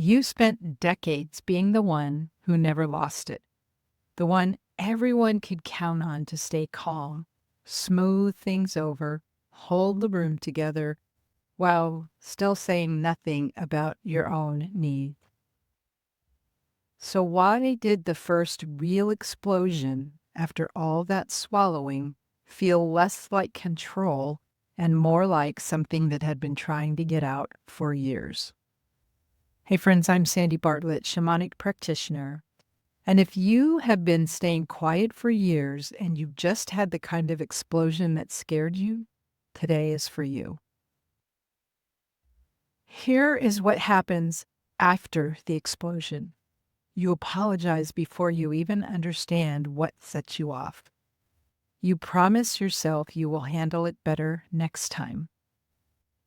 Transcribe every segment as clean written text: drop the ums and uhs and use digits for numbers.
You spent decades being the one who never lost it, the one everyone could count on to stay calm, smooth things over, hold the room together while still saying nothing about your own needs. So, why did the first real explosion, after all that swallowing, feel less like control and more like something that had been trying to get out for years? Hey, friends, I'm Sandy Bartlett, shamanic practitioner. And if you have been staying quiet for years and you've just had the kind of explosion that scared you, today is for you. Here is what happens after the explosion. You apologize before you even understand what sets you off. You promise yourself you will handle it better next time.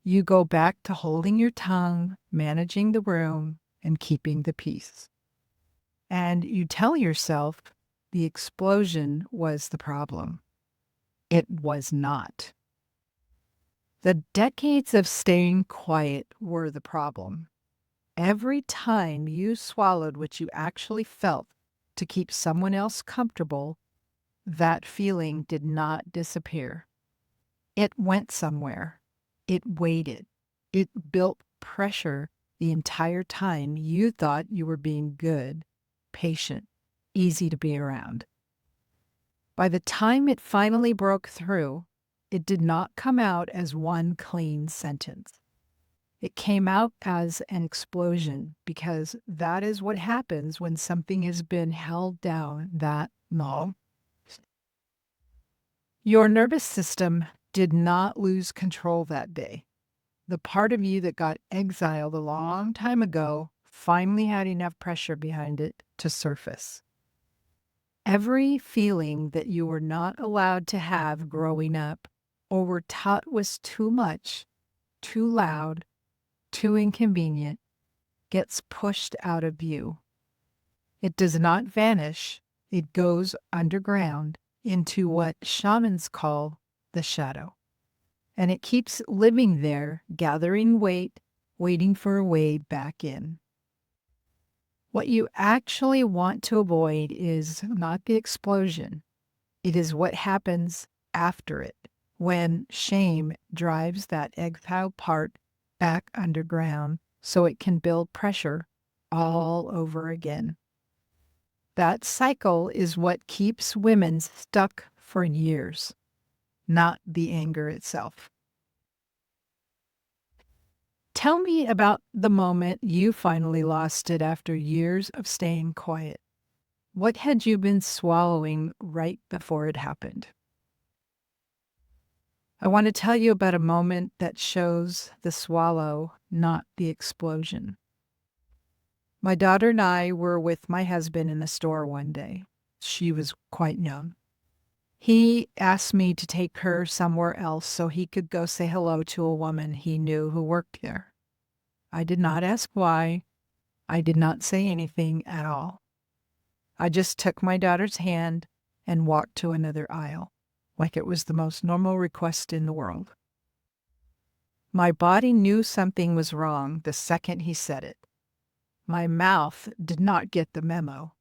You go back to holding your tongue, managing the room, and keeping the peace. And you tell yourself the explosion was the problem. It was not. The decades of staying quiet were the problem. Every time you swallowed what you actually felt to keep someone else comfortable, that feeling did not disappear. It went somewhere. It waited. It built pressure the entire time you thought you were being good, patient, easy to be around. By the time it finally broke through, it did not come out as one clean sentence. It came out as an explosion because that is what happens when something has been held down that long. Your nervous system did not lose control that day. The part of you that got exiled a long time ago finally had enough pressure behind it to surface. Every feeling that you were not allowed to have growing up or were taught was too much, too loud, too inconvenient, gets pushed out of view. It does not vanish, it goes underground into what shamans call the shadow. And it keeps living there, gathering weight, waiting for a way back in. What you actually want to avoid is not the explosion. It is what happens after it, when shame drives that exile part back underground so it can build pressure all over again. That cycle is what keeps women stuck for years, not the anger itself. Tell me about the moment you finally lost it after years of staying quiet. What had you been swallowing right before it happened? I want to tell you about a moment that shows the swallow, not the explosion. My daughter and I were with my husband in the store one day. She was quite young. He asked me to take her somewhere else so he could go say hello to a woman he knew who worked there. I did not ask why. I did not say anything at all. I just took my daughter's hand and walked to another aisle, like it was the most normal request in the world. My body knew something was wrong the second he said it. My mouth did not get the memo.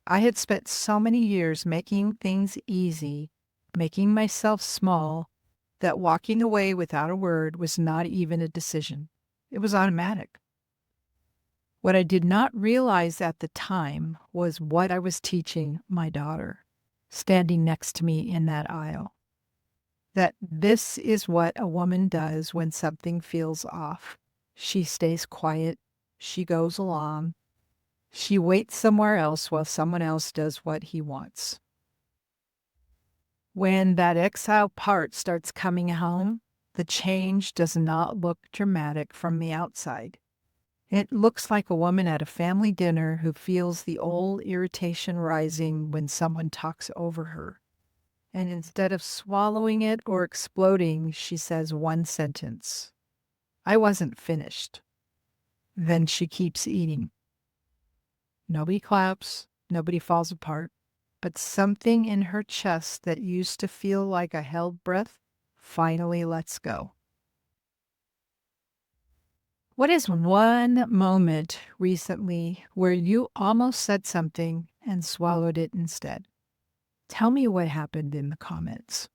I had spent so many years making things easy, making myself small, that walking away without a word was not even a decision. It was automatic. What I did not realize at the time was what I was teaching my daughter, standing next to me in that aisle. That this is what a woman does when something feels off. She stays quiet. She goes along. She waits somewhere else while someone else does what he wants. When that exile part starts coming home, the change does not look dramatic from the outside. It looks like a woman at a family dinner who feels the old irritation rising when someone talks over her. And instead of swallowing it or exploding, she says one sentence: "I wasn't finished." Then she keeps eating. Nobody claps, nobody falls apart, but something in her chest that used to feel like a held breath finally lets go. What is one moment recently where you almost said something and swallowed it instead? Tell me what happened in the comments.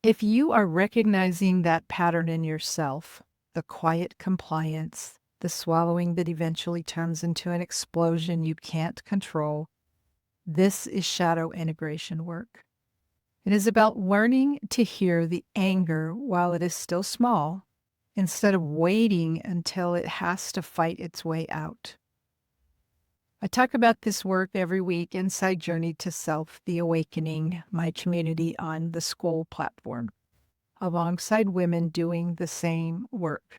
If you are recognizing that pattern in yourself, the quiet compliance, the swallowing that eventually turns into an explosion you can't control, this is shadow integration work. It is about learning to hear the anger while it is still small instead of waiting until it has to fight its way out. I talk about this work every week inside Journey to Self, the Awakening, my community on the School platform, alongside women doing the same work.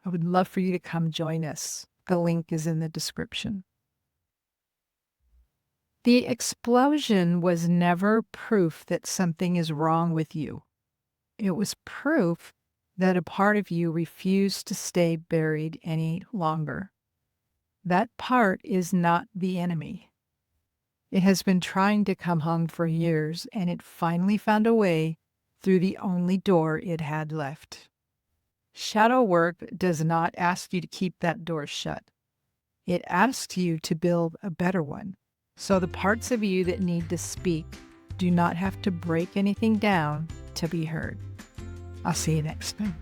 I would love for you to come join us. The link is in the description. The explosion was never proof that something is wrong with you. It was proof that a part of you refused to stay buried any longer. That part is not the enemy. It has been trying to come home for years, and it finally found a way through the only door it had left. Shadow work does not ask you to keep that door shut. It asks you to build a better one. So the parts of you that need to speak do not have to break anything down to be heard. I'll see you next time.